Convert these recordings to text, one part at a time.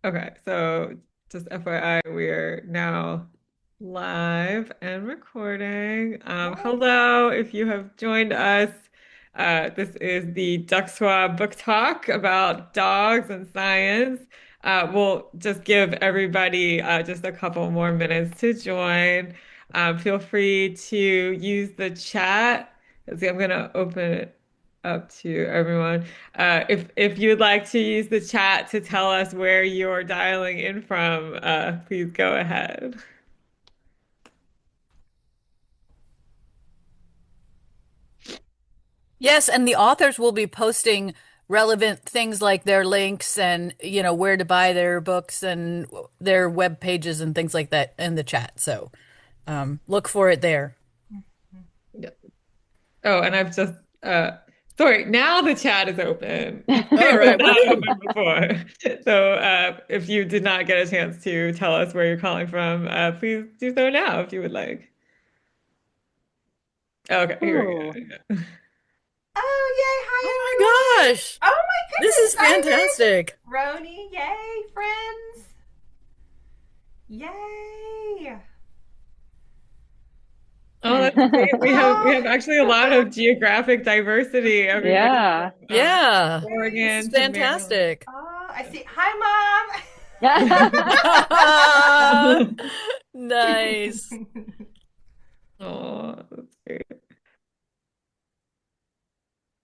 Okay, so just FYI, we're now live and recording. Hello, if you have joined us. This is the Duck Swab Book Talk about dogs and science. We'll just give everybody just a couple more minutes to join. Feel free to use the chat. Let's see, I'm gonna open it up to everyone. If you'd like to use the chat to tell us where you're dialing in from, please go ahead. Yes, and the authors will be posting relevant things like their links and, where to buy their books and their web pages and things like that in the chat. So, look for it there. Yeah. Oh, and I've just sorry, now the chat is open. All It was right, not woohoo. open before. So if you did not get a chance to tell us where you're calling from, please do so now if you would like. Okay, here Ooh. we go. Oh, yay. Oh Hi, my everyone. gosh. Oh, my This goodness, is Simon. fantastic. Roni, yay, friends. Yay. Oh, that's great. We have Oh, actually a lot of geographic diversity. Everybody yeah. from Yeah. This is Oregon to Maryland. fantastic. Oh, I see. Hi, Nice. Mom. Oh, that's great.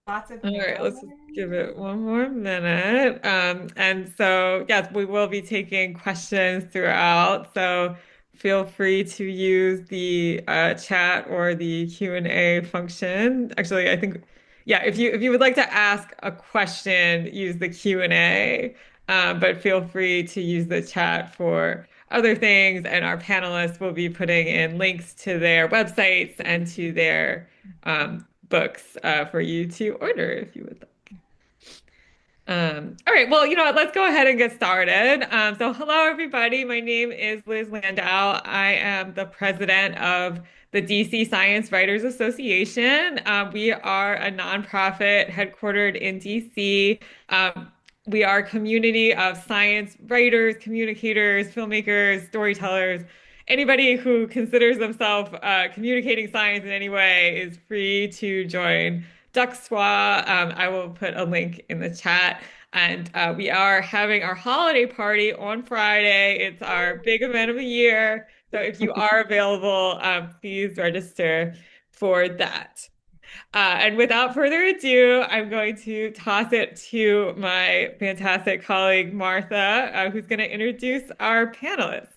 Lots of All right, let's just give Maryland. it one more minute. And so, yes, we will be taking questions throughout. So feel free to use the chat or the Q&A function. Actually, I think, yeah, if you would like to ask a question, use the Q&A. But feel free to use the chat for other things. And our panelists will be putting in links to their websites and to their books for you to order if you would like. All right, well, you know what? Let's go ahead and get started. So, hello, everybody. My name is Liz Landau. I am the president of the DC Science Writers Association. We are a nonprofit headquartered in DC. We are a community of science writers, communicators, filmmakers, storytellers. Anybody who considers themselves communicating science in any way is free to join Duckswa. I will put a link in the chat. And we are having our holiday party on Friday. It's our big event of the year. So if you are available, please register for that. And without further ado, I'm going to toss it to my fantastic colleague, Martha, who's going to introduce our panelists.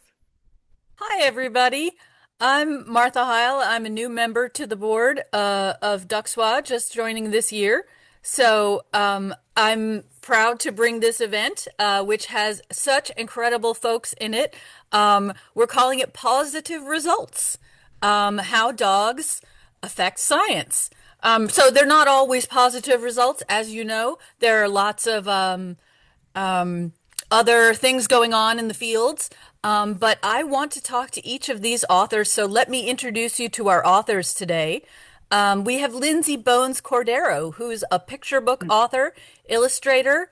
Hi, everybody. I'm Martha Heil. I'm a new member to the board of Duxwa, just joining this year. So I'm proud to bring this event, which has such incredible folks in it. We're calling it Paws-itive Results, how dogs affect science. So they're not always positive results, as you know. There are lots of um, other things going on in the fields. But I want to talk to each of these authors, so let me introduce you to our authors today. We have Lindsay Bones Cordero, who's a picture book author, illustrator,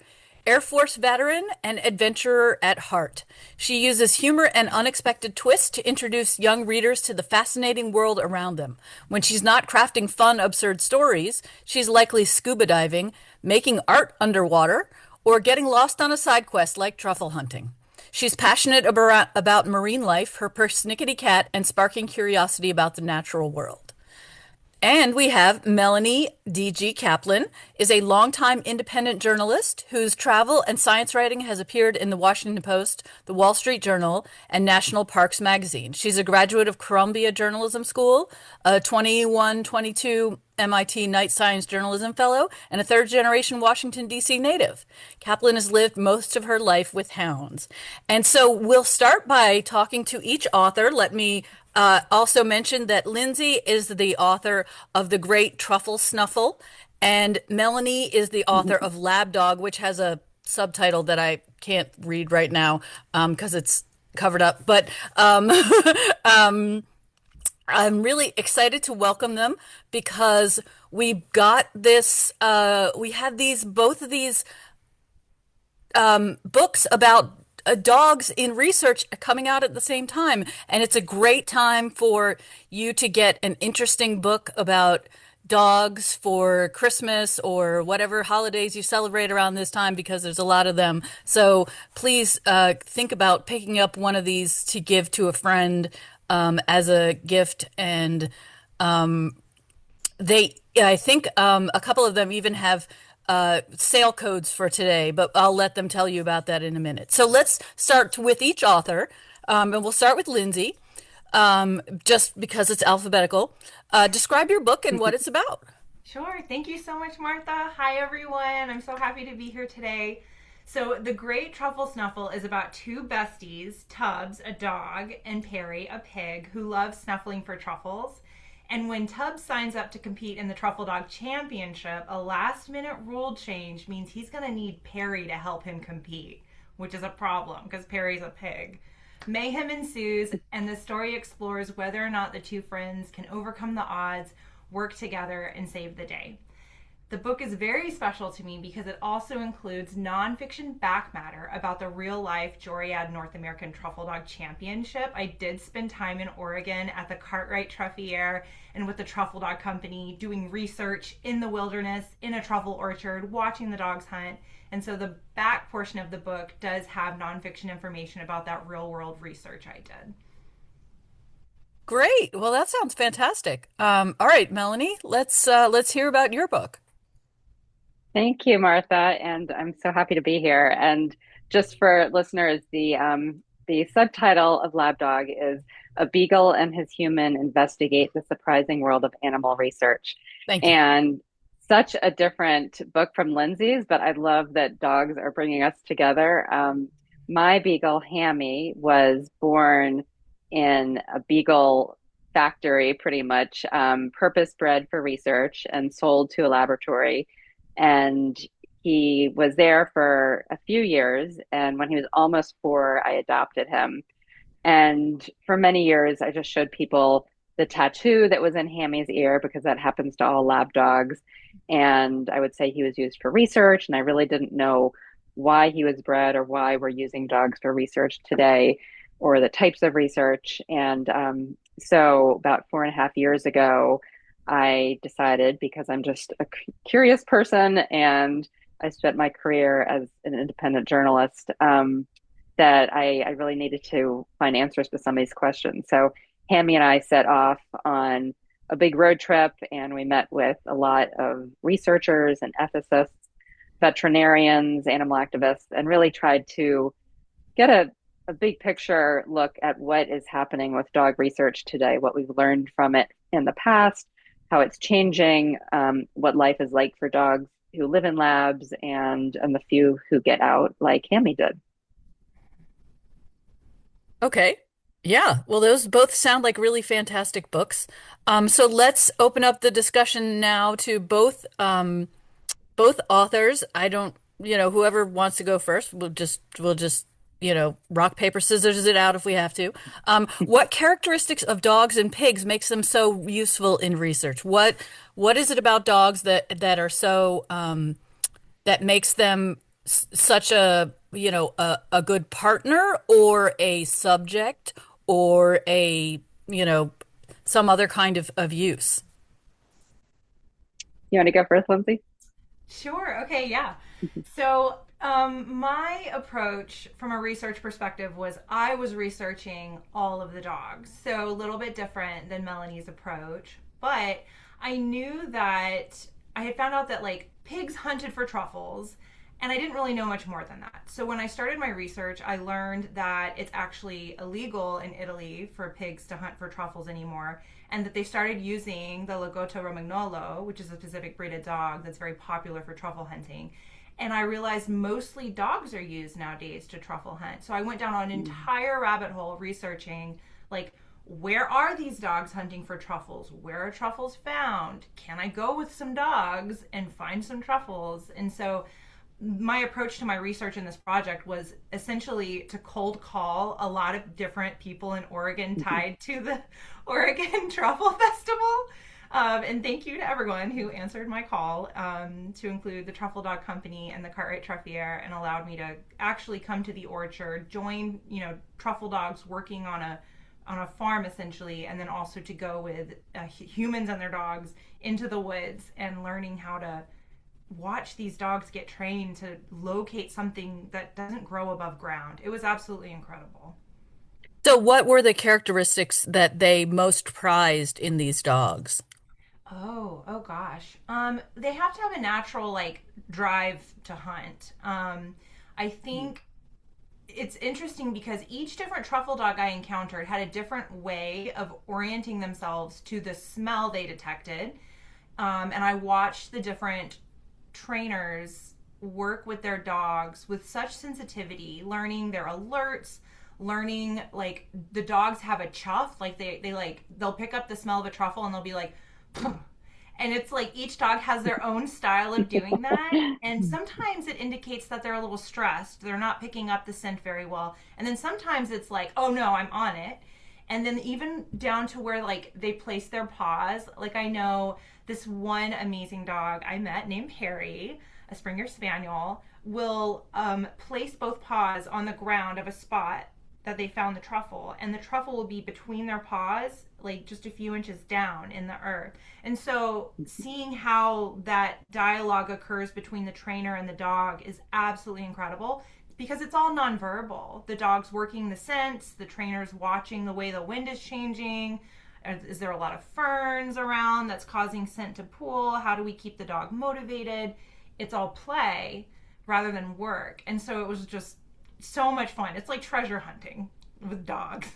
Air Force veteran, and adventurer at heart. She uses humor and unexpected twists to introduce young readers to the fascinating world around them. When she's not crafting fun, absurd stories, she's likely scuba diving, making art underwater, or getting lost on a side quest like truffle hunting. She's passionate about marine life, her persnickety cat, and sparking curiosity about the natural world. And we have Melanie D.G. Kaplan, is a longtime independent journalist whose travel and science writing has appeared in the Washington Post, the Wall Street Journal, and National Parks Magazine. She's a graduate of Columbia Journalism School, a 21-22 MIT Knight Science Journalism Fellow, and a third-generation Washington, D.C. native. Kaplan has lived most of her life with hounds. And so we'll start by talking to each author. Let me also mention that Lindsay is the author of The Great Truffle Snuffle, and Melanie is the author of Lab Dog, which has a subtitle that I can't read right now because it's covered up. But um, I'm really excited to welcome them because we got this, we had these, both of these books about dogs in research coming out at the same time. And it's a great time for you to get an interesting book about dogs for Christmas or whatever holidays you celebrate around this time because there's a lot of them. So please think about picking up one of these to give to a friend as a gift. And um, I think a couple of them even have sale codes for today, but I'll let them tell you about that in a minute. So let's start with each author, and we'll start with Lindsay, just because it's alphabetical. Describe your book and what it's about. Sure. Thank you so much, Martha. Hi, everyone. I'm so happy to be here today. So, The Great Truffle Snuffle is about two besties, Tubbs, a dog, and Perry, a pig, who love snuffling for truffles. And when Tubbs signs up to compete in the Truffle Dog Championship, a last minute rule change means he's going to need Perry to help him compete, which is a problem because Perry's a pig. Mayhem ensues, and the story explores whether or not the two friends can overcome the odds, work together, and save the day. The book is very special to me because it also includes nonfiction back matter about the real life Joriad North American Truffle Dog Championship. I did spend time in Oregon at the Cartwright Truffier and with the Truffle Dog Company doing research in the wilderness, in a truffle orchard, watching the dogs hunt. And so the back portion of the book does have nonfiction information about that real world research I did. Great. Well, that sounds fantastic. All right, Melanie, let's hear about your book. Thank you, Martha, and I'm so happy to be here. And just for listeners, the subtitle of Lab Dog is "A Beagle and His Human Investigate the Surprising World of Animal Research." Thank you. And such a different book from Lindsay's, but I love that dogs are bringing us together. My beagle, Hammy, was born in a beagle factory, pretty much, purpose bred for research and sold to a laboratory. And he was there for a few years. And when he was almost 4, I adopted him. And for many years, I just showed people the tattoo that was in Hammy's ear because that happens to all lab dogs. And I would say he was used for research. And I really didn't know why he was bred or why we're using dogs for research today or the types of research. And so about 4.5 years ago, I decided because I'm just a curious person and I spent my career as an independent journalist, that I really needed to find answers to some of these questions. So Hammy and I set off on a big road trip and we met with a lot of researchers and ethicists, veterinarians, animal activists, and really tried to get a big picture look at what is happening with dog research today, what we've learned from it in the past, how it's changing, what life is like for dogs who live in labs and the few who get out like Hammy did. Okay. Yeah. Well, those both sound like really fantastic books. So let's open up the discussion now to both authors. I don't, whoever wants to go first, we'll just, rock, paper, scissors it out if we have to. What characteristics of dogs and pigs makes them so useful in research? What is it about dogs that are so that makes them such a good partner or a subject or some other kind of use? You want to go first, Lindsay? Sure. Okay. Yeah. So, my approach from a research perspective was I was researching all of the dogs. So, a little bit different than Melanie's approach. But I knew that I had found out that like pigs hunted for truffles. And I didn't really know much more than that. So when I started my research, I learned that it's actually illegal in Italy for pigs to hunt for truffles anymore, and that they started using the Lagotto Romagnolo, which is a specific breed of dog that's very popular for truffle hunting. And I realized mostly dogs are used nowadays to truffle hunt. So I went down an entire rabbit hole researching, like, where are these dogs hunting for truffles? Where are truffles found? Can I go with some dogs and find some truffles? And so my approach to my research in this project was essentially to cold call a lot of different people in Oregon tied to the Oregon Truffle Festival. And thank you to everyone who answered my call to include the Truffle Dog Company and the Cartwright Truffier and allowed me to actually come to the orchard, join, truffle dogs working on a farm essentially, and then also to go with humans and their dogs into the woods and learning how to watch these dogs get trained to locate something that doesn't grow above ground. It was absolutely incredible. So, what were the characteristics that they most prized in these dogs? Oh gosh. They have to have a natural like drive to hunt. I think it's interesting because each different truffle dog I encountered had a different way of orienting themselves to the smell they detected. And I watched the different trainers work with their dogs with such sensitivity, learning their alerts, learning like the dogs have a chuff, like they like they'll pick up the smell of a truffle and they'll be like, and it's like each dog has their own style of doing that. And sometimes it indicates that they're a little stressed. They're not picking up the scent very well. And then sometimes it's like, oh no, I'm on it. And then even down to where like they place their paws. Like I know this one amazing dog I met named Harry, a Springer Spaniel, will place both paws on the ground of a spot that they found the truffle, and the truffle will be between their paws, like just a few inches down in the earth. And so, seeing how that dialogue occurs between the trainer and the dog is absolutely incredible because it's all nonverbal. The dog's working the scents, the trainer's watching the way the wind is changing. Is there a lot of ferns around that's causing scent to pool? How do we keep the dog motivated? It's all play rather than work. And so it was just so much fun. It's like treasure hunting with dogs.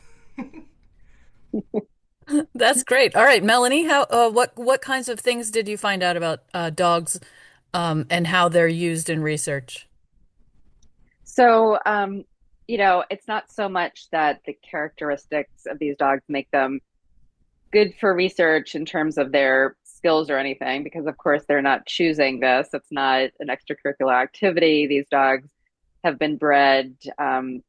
That's great. All right, Melanie, how what kinds of things did you find out about dogs and how they're used in research? So, it's not so much that the characteristics of these dogs make them good for research in terms of their skills or anything, because of course they're not choosing this. It's not an extracurricular activity. These dogs have been bred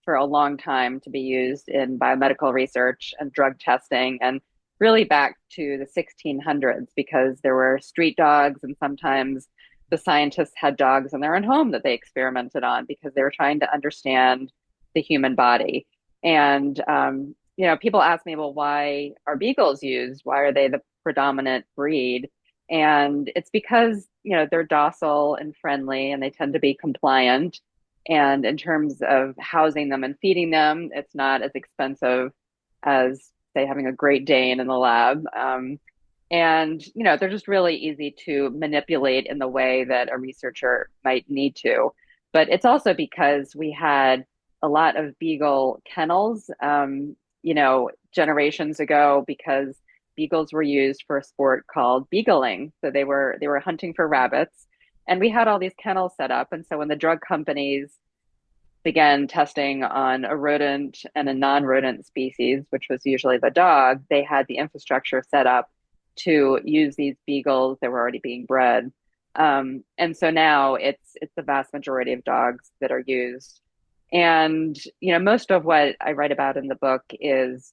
for a long time to be used in biomedical research and drug testing, and really back to the 1600s because there were street dogs, and sometimes the scientists had dogs in their own home that they experimented on because they were trying to understand the human body. And people ask me, well, why are beagles used? Why are they the predominant breed? And it's because, they're docile and friendly and they tend to be compliant. And in terms of housing them and feeding them, it's not as expensive as, say, having a Great Dane in the lab. And, they're just really easy to manipulate in the way that a researcher might need to. But it's also because we had a lot of beagle kennels, generations ago, because beagles were used for a sport called beagling. So they were hunting for rabbits, and we had all these kennels set up. And so when the drug companies began testing on a rodent and a non-rodent species, which was usually the dog, they had the infrastructure set up to use these beagles that were already being bred. And so now it's the vast majority of dogs that are used. And most of what I write about in the book is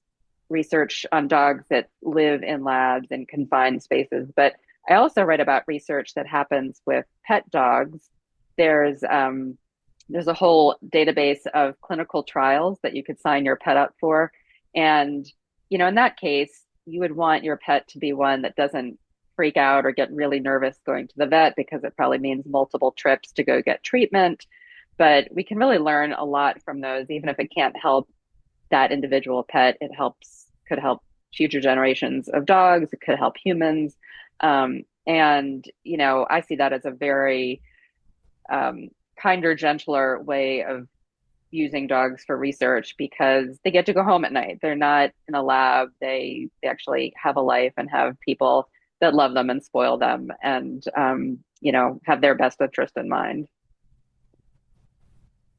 research on dogs that live in labs in confined spaces. But I also write about research that happens with pet dogs. There's there's a whole database of clinical trials that you could sign your pet up for. And, in that case, you would want your pet to be one that doesn't freak out or get really nervous going to the vet because it probably means multiple trips to go get treatment. But we can really learn a lot from those, even if it can't help that individual pet. Could help future generations of dogs. It could help humans. And, I see that as a very kinder, gentler way of using dogs for research because they get to go home at night. They're not in a lab. They actually have a life and have people that love them and spoil them and have their best interest in mind.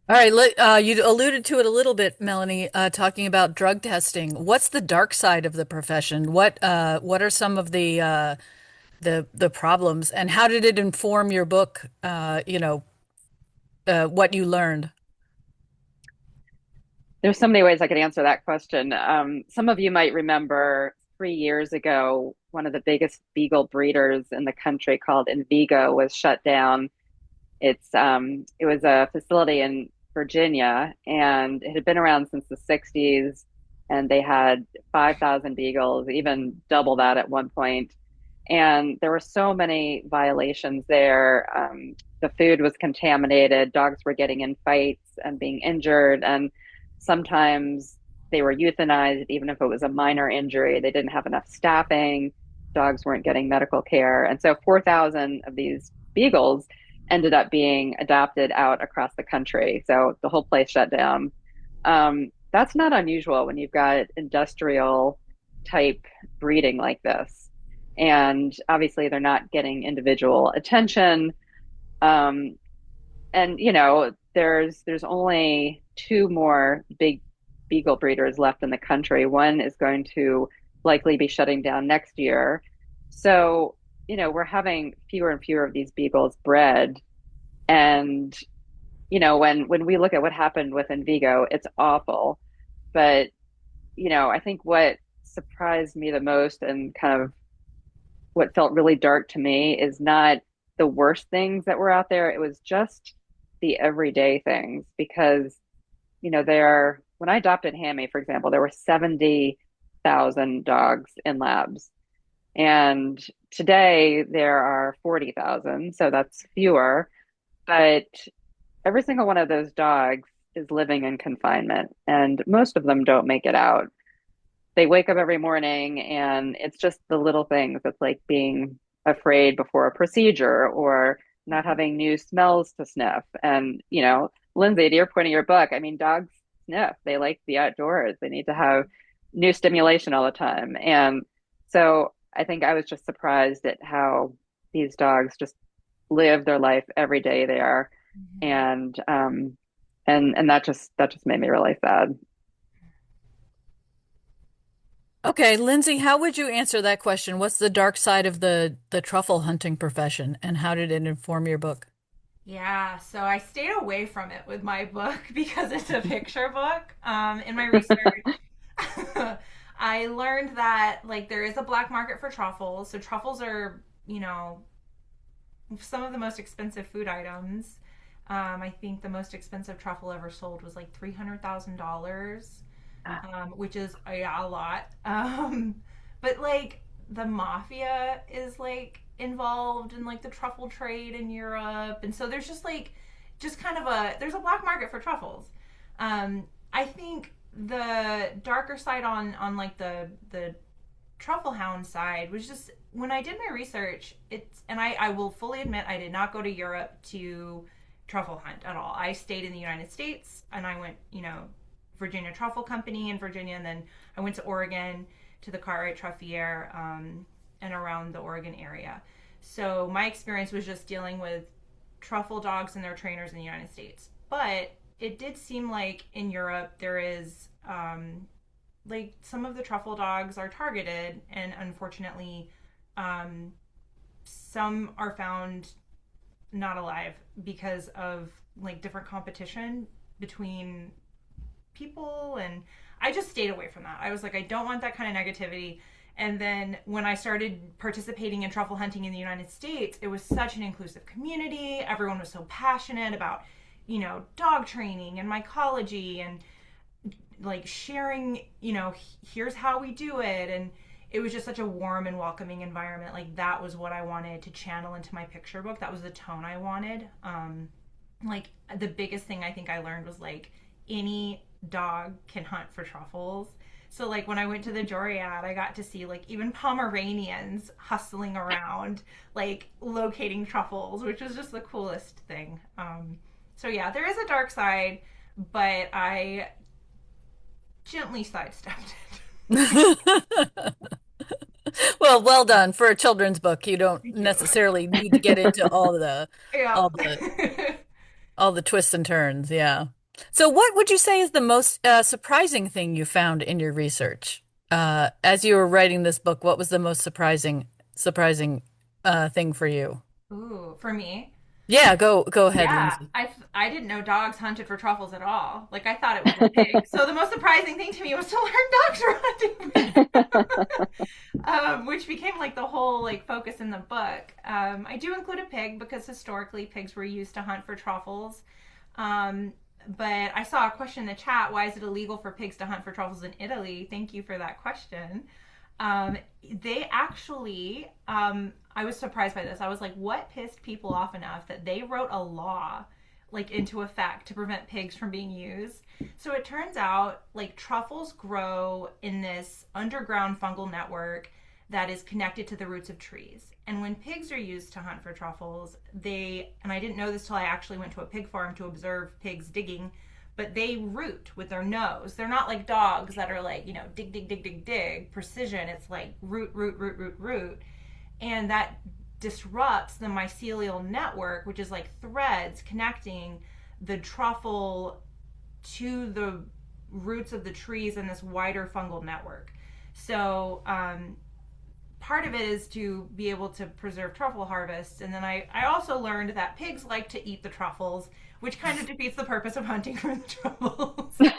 All right, you alluded to it a little bit, Melanie, talking about drug testing. What's the dark side of the profession? What are some of the problems, and how did it inform your book? What you learned. There's so many ways I could answer that question. Some of you might remember 3 years ago one of the biggest beagle breeders in the country called Vigo was shut down. It was a facility in Virginia, and it had been around since the 60s, and they had 5,000 beagles, even double that at one point. And there were so many violations there. The food was contaminated, dogs were getting in fights and being injured, and sometimes they were euthanized, even if it was a minor injury. They didn't have enough staffing, dogs weren't getting medical care. And so 4,000 of these beagles ended up being adopted out across the country. So the whole place shut down. That's not unusual when you've got industrial type breeding like this. And obviously, they're not getting individual attention. Um, and there's only two more big beagle breeders left in the country. One is going to likely be shutting down next year. So, we're having fewer and fewer of these beagles bred. And, when we look at what happened with Envigo, it's awful. But, I think what surprised me the most and kind of what felt really dark to me is not the worst things that were out there. It was just the everyday things because, when I adopted Hammy, for example, there were 70,000 dogs in labs. And today there are 40,000. So that's fewer. But every single one of those dogs is living in confinement, and most of them don't make it out. They wake up every morning, and it's just the little things. It's like being afraid before a procedure or not having new smells to sniff. And, Lindsay, to your point of your book, I mean, dogs sniff. They like the outdoors. They need to have new stimulation all the time. And so I think I was just surprised at how these dogs just live their life every day there. Mhm. And that just made me really sad. Okay, Lindsay, how would you answer that question? What's the dark side of the truffle hunting profession, and how did it inform your book? Yeah, so I stayed away from it with my book because it's a picture book. In my research, I learned that like there is a black market for truffles. So truffles are, some of the most expensive food items. I think the most expensive truffle ever sold was like $300,000, which is a lot. But like the mafia is like involved in like the truffle trade in Europe, and so there's just like just kind of there's a black market for truffles. I think the darker side on like the truffle hound side was just when I did my research, and I will fully admit I did not go to Europe to truffle hunt at all. I stayed in the United States and I went, Virginia Truffle Company in Virginia, and then I went to Oregon to the Cartwright Truffier, and around the Oregon area. So my experience was just dealing with truffle dogs and their trainers in the United States. But it did seem like in Europe there is like some of the truffle dogs are targeted, and unfortunately, um, some are found not alive because of like different competition between people. And I just stayed away from that. I was like, I don't want that kind of negativity. And then when I started participating in truffle hunting in the United States, it was such an inclusive community. Everyone was so passionate about, dog training and mycology and like sharing, here's how we do it. And it was just such a warm and welcoming environment. Like that was what I wanted to channel into my picture book. That was the tone I wanted. Like the biggest thing I think I learned was like any dog can hunt for truffles. So like when I went to the Joriad, I got to see like even Pomeranians hustling around, like locating truffles, which was just the coolest thing. So yeah, there is a dark side, but I gently sidestepped Well, well done for a children's book. You don't it. Thank you. necessarily need to get into Yeah. all the all the twists and turns. Yeah. So what would you say is the most surprising thing you found in your research? As you were writing this book, what was the most surprising thing for you? Ooh, for me. Yeah, go ahead, Yeah, Lindsay. I didn't know dogs hunted for truffles at all. Like I thought it was a pig. So the most surprising thing to me was to learn dogs were hunting which became like the whole like focus in the book. I do include a pig because historically pigs were used to hunt for truffles. Um, but I saw a question in the chat: why is it illegal for pigs to hunt for truffles in Italy? Thank you for that question. They actually, I was surprised by this. I was like, what pissed people off enough that they wrote a law like into effect to prevent pigs from being used? So it turns out like truffles grow in this underground fungal network that is connected to the roots of trees. And when pigs are used to hunt for truffles, and I didn't know this till I actually went to a pig farm to observe pigs digging, but they root with their nose. They're not like dogs that are like, dig, dig, dig, dig, dig, precision. It's like root, root, root, root, root. And that disrupts the mycelial network, which is like threads connecting the truffle to the roots of the trees in this wider fungal network. So part of it is to be able to preserve truffle harvests. And then I also learned that pigs like to eat the truffles, which kind of defeats the purpose of hunting for the truffles. So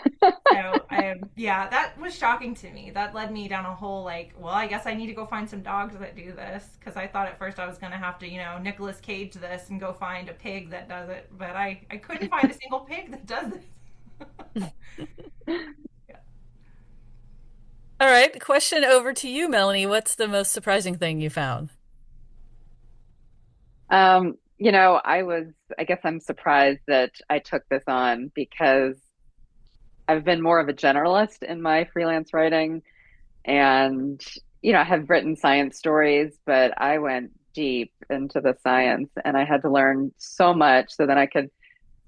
yeah, that was shocking to me. That led me down a whole like, well, I guess I need to go find some dogs that do this because I thought at first I was going to have to, Nicolas Cage this and go find a pig that does it, but I couldn't find a single pig that does this. Yeah. All right, question over to you, Melanie. What's the most surprising thing you found? I guess I'm surprised that I took this on because I've been more of a generalist in my freelance writing and, I have written science stories, but I went deep into the science and I had to learn so much so that I could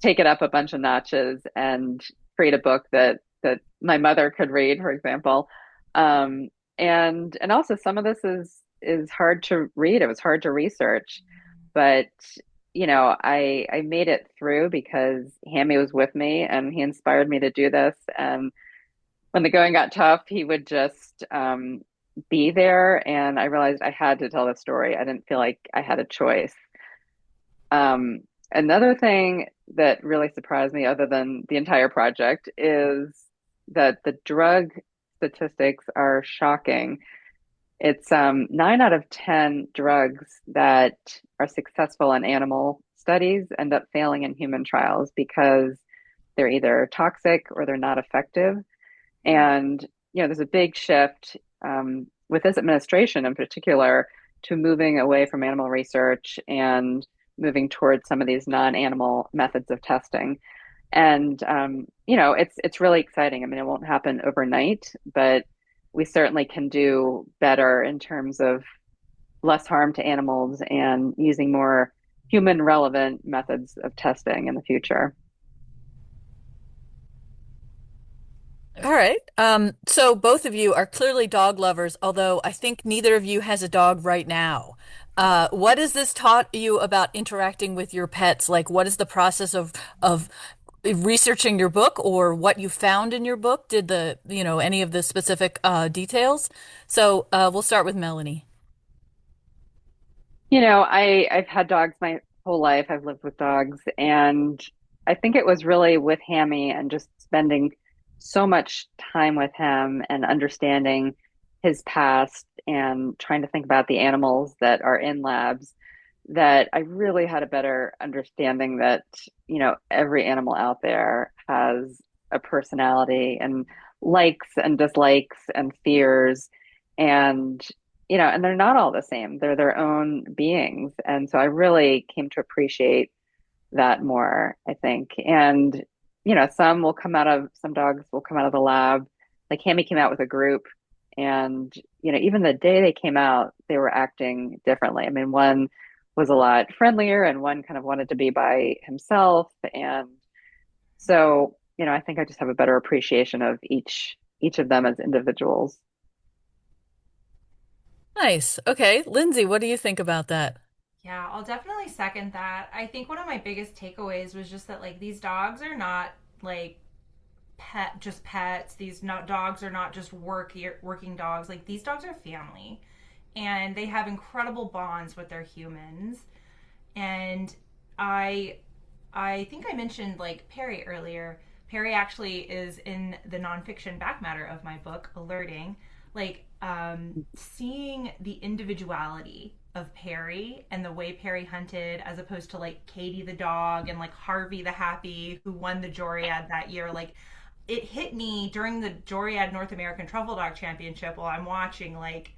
take it up a bunch of notches and create a book that my mother could read, for example. And also some of this is hard to read. It was hard to research, but I made it through because Hammy was with me and he inspired me to do this. And when the going got tough, he would just be there, and I realized I had to tell the story. I didn't feel like I had a choice. Um, Another thing that really surprised me, other than the entire project, is that the drug statistics are shocking. It's 9 out of 10 drugs that are successful in animal studies end up failing in human trials because they're either toxic or they're not effective. And, there's a big shift with this administration in particular to moving away from animal research and moving towards some of these non-animal methods of testing. And it's really exciting. I mean, it won't happen overnight, but we certainly can do better in terms of less harm to animals and using more human relevant methods of testing in the future. All right. So both of you are clearly dog lovers, although I think neither of you has a dog right now. What has this taught you about interacting with your pets? Like, what is the process of researching your book or what you found in your book? Did any of the specific details? So we'll start with Melanie. I've had dogs my whole life. I've lived with dogs, and I think it was really with Hammy and just spending so much time with him and understanding his past and trying to think about the animals that are in labs that I really had a better understanding that, every animal out there has a personality and likes and dislikes and fears. And and they're not all the same. They're their own beings. And so I really came to appreciate that more, I think. And, some dogs will come out of the lab. Like Hammy came out with a group. And, even the day they came out, they were acting differently. I mean, one was a lot friendlier and one kind of wanted to be by himself. And so, I think I just have a better appreciation of each of them as individuals. Nice. Okay. Lindsay, what do you think about that? Yeah, I'll definitely second that. I think one of my biggest takeaways was just that like these dogs are not like just pets. These not dogs are not just working dogs. Like these dogs are family, and they have incredible bonds with their humans. And I I think I mentioned like Perry earlier. Perry actually is in the nonfiction back matter of my book, Alerting. Like seeing the individuality of Perry and the way Perry hunted, as opposed to like Katie the dog and like Harvey the happy who won the Joriad that year. Like it hit me during the Joriad North American Truffle Dog Championship while I'm watching like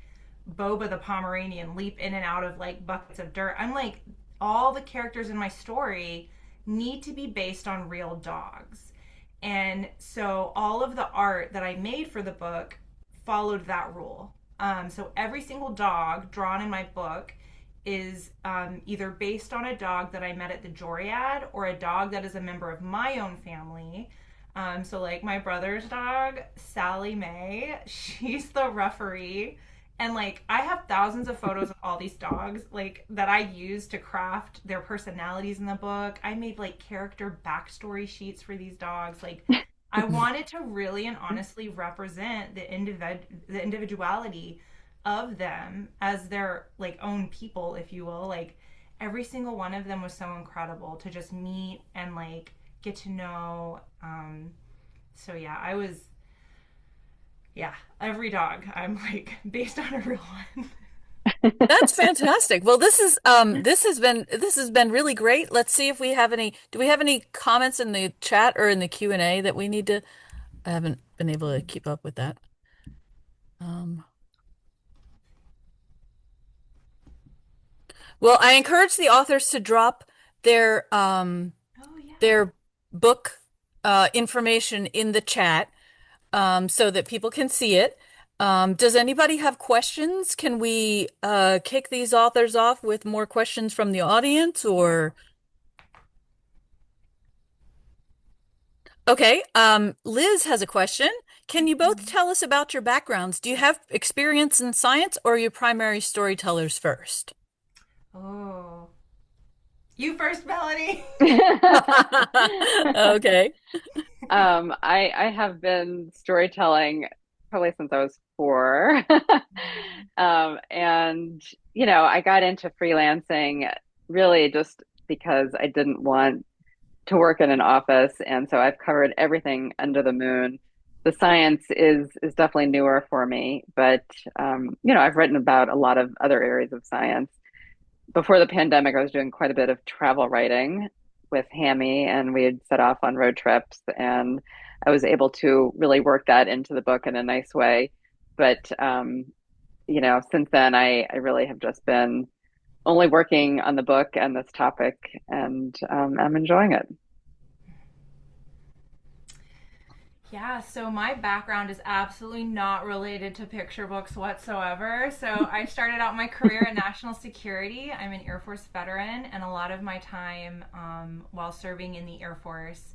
Boba the Pomeranian leap in and out of like buckets of dirt. I'm like, all the characters in my story need to be based on real dogs. And so all of the art that I made for the book followed that rule. So every single dog drawn in my book is either based on a dog that I met at the Joriad or a dog that is a member of my own family. So like my brother's dog, Sally Mae, she's the referee. And like I have thousands of photos of all these dogs like that I use to craft their personalities in the book. I made like character backstory sheets for these dogs. Like I wanted to really and honestly represent the individuality of them as their like own people, if you will. Like every single one of them was so incredible to just meet and like get to know. So yeah, I was yeah, every dog I'm like based on a real one. That's fantastic. Well, this has been really great. Let's see if we have any, do we have any comments in the chat or in the Q&A that we need to, I haven't been able to keep up with that. Um, well, I encourage the authors to drop Oh yeah. their book information in the chat so that people can see it. Does anybody have questions? Can we kick these authors off with more questions from the audience or? Okay, Liz has a question. Can you both Mhm. tell us about your backgrounds? Do you have experience in science or are you primary storytellers first? Oh. You first, Melanie. Okay. I have been storytelling probably since I was four. And I got into freelancing really just because I didn't want to work in an office, and so I've covered everything under the moon. The science is definitely newer for me, but I've written about a lot of other areas of science. Before the pandemic, I was doing quite a bit of travel writing with Hammy, and we had set off on road trips, and I was able to really work that into the book in a nice way. But since then, I really have just been only working on the book and this topic, and I'm enjoying it. Yeah, so my background is absolutely not related to picture books whatsoever. So I started out my career in national security. I'm an Air Force veteran, and a lot of my time while serving in the Air Force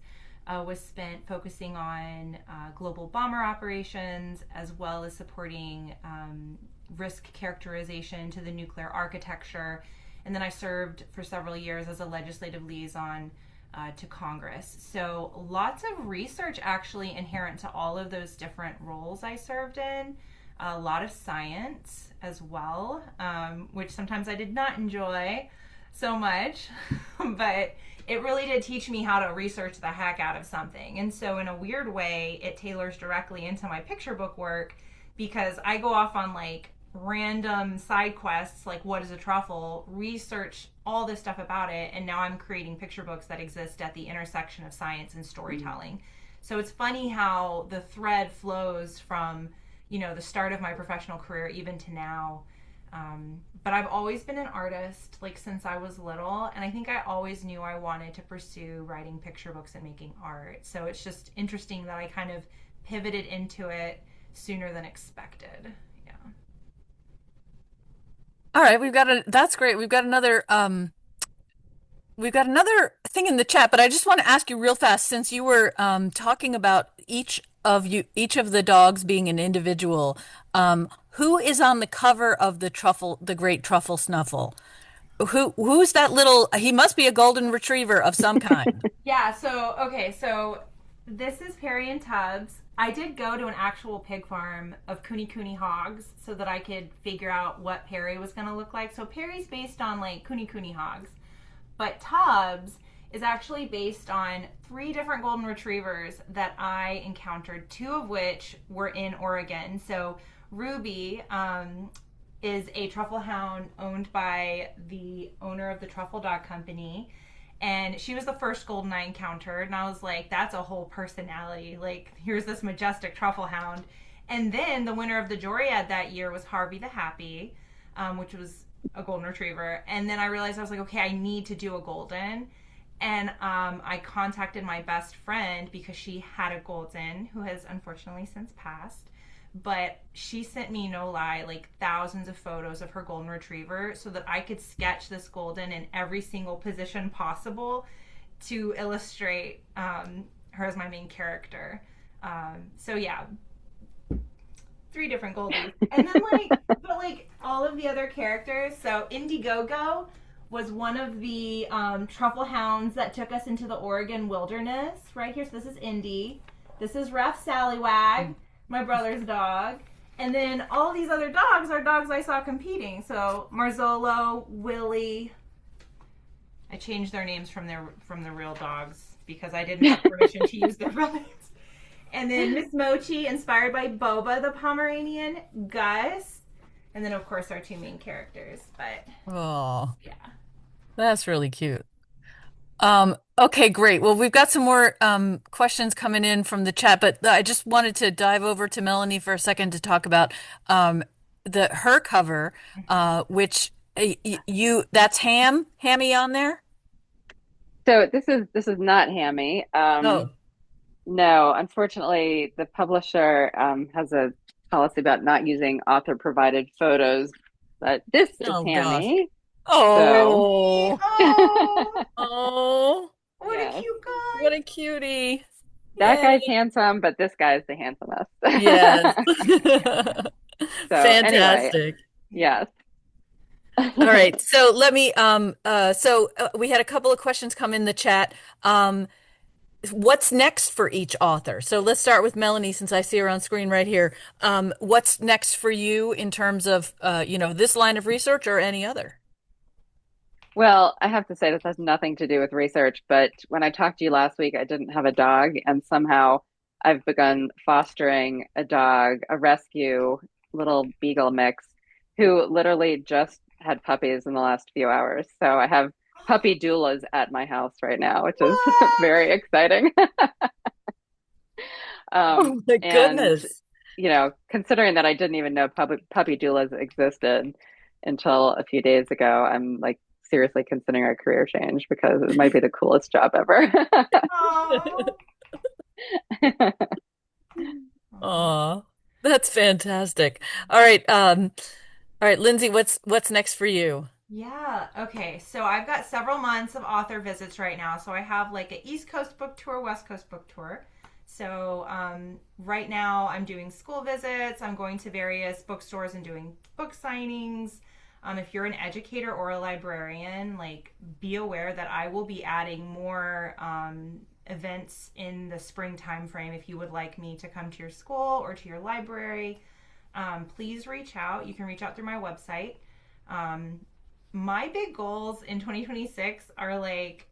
was spent focusing on global bomber operations as well as supporting risk characterization to the nuclear architecture. And then I served for several years as a legislative liaison to Congress. So lots of research actually inherent to all of those different roles I served in. A lot of science as well, which sometimes I did not enjoy so much, but it really did teach me how to research the heck out of something. And so, in a weird way, it tailors directly into my picture book work because I go off on like random side quests like what is a truffle, research all this stuff about it, and now I'm creating picture books that exist at the intersection of science and storytelling. So it's funny how the thread flows from the start of my professional career even to now. But I've always been an artist like since I was little, and I think I always knew I wanted to pursue writing picture books and making art. So it's just interesting that I kind of pivoted into it sooner than expected. Yeah. All right, that's great. We've got another thing in the chat, but I just want to ask you real fast since you were talking about each of the dogs being an individual. Who is on the cover of the Great Truffle Snuffle? Who's that little? He must be a golden retriever of some kind. Yeah, so okay, so this is Perry and Tubbs. I did go to an actual pig farm of Kuni hogs so that I could figure out what Perry was going to look like. So Perry's based on like Kuni hogs. But Tubbs is actually based on three different golden retrievers that I encountered, two of which were in Oregon. So Ruby is a truffle hound owned by the owner of the Truffle Dog Company. And she was the first golden I encountered. And I was like, that's a whole personality. Like, here's this majestic truffle hound. And then the winner of the Joriad that year was Harvey the Happy, which was a golden retriever. And then I realized I was like, okay, I need to do a golden. And I contacted my best friend because she had a golden who has unfortunately since passed. But she sent me, no lie, like thousands of photos of her golden retriever so that I could sketch this golden in every single position possible to illustrate her as my main character. So yeah, three different goldies. And then but all of the other characters. So Indiegogo was one of the truffle hounds that took us into the Oregon wilderness. Right here, so this is Indy. This is Ref Sallywag, my brother's dog. And then all these other dogs are dogs I saw competing. So Marzolo, Willie. I changed their names from the real dogs because I didn't have permission to use their real names. And then Miss Mochi, inspired by Boba the Pomeranian, Gus, and then of course our two main characters. But Oh, yeah. that's really cute. Okay, great. Well, we've got some more questions coming in from the chat, but I just wanted to dive over to Melanie for a second to talk about the her cover, which you that's Hammy on there? So this is not Hammy. Oh, No, unfortunately, the publisher has a policy about not using author provided photos, but this is oh gosh. Hammy. So, Oh, Oh, oh, what a yes, cute what guy. a cutie. that Yay. guy's handsome, but this guy's the handsomest. Yes. So, anyway, Fantastic. yes. All right. So let me we had a couple of questions come in the chat. What's next for each author? So let's start with Melanie since I see her on screen right here. What's next for you in terms of this line of research or any other? Well, I have to say this has nothing to do with research, but when I talked to you last week, I didn't have a dog, and somehow I've begun fostering a dog, a rescue little beagle mix, who literally just had puppies in the last few hours. So I have puppy doulas at my house right now, which is What? very exciting. Oh my And goodness. considering that I didn't even know puppy doulas existed until a few days ago, I'm like seriously considering a career change because it might be the coolest job ever. Oh. Aw, that's fantastic. All right, Lindsay, what's next for you? Yeah. Okay. So I've got several months of author visits right now. So I have like an East Coast book tour, West Coast book tour. So right now I'm doing school visits. I'm going to various bookstores and doing book signings. If you're an educator or a librarian, like be aware that I will be adding more events in the spring time frame. If you would like me to come to your school or to your library, please reach out. You can reach out through my website. Um, my big goals in 2026 are like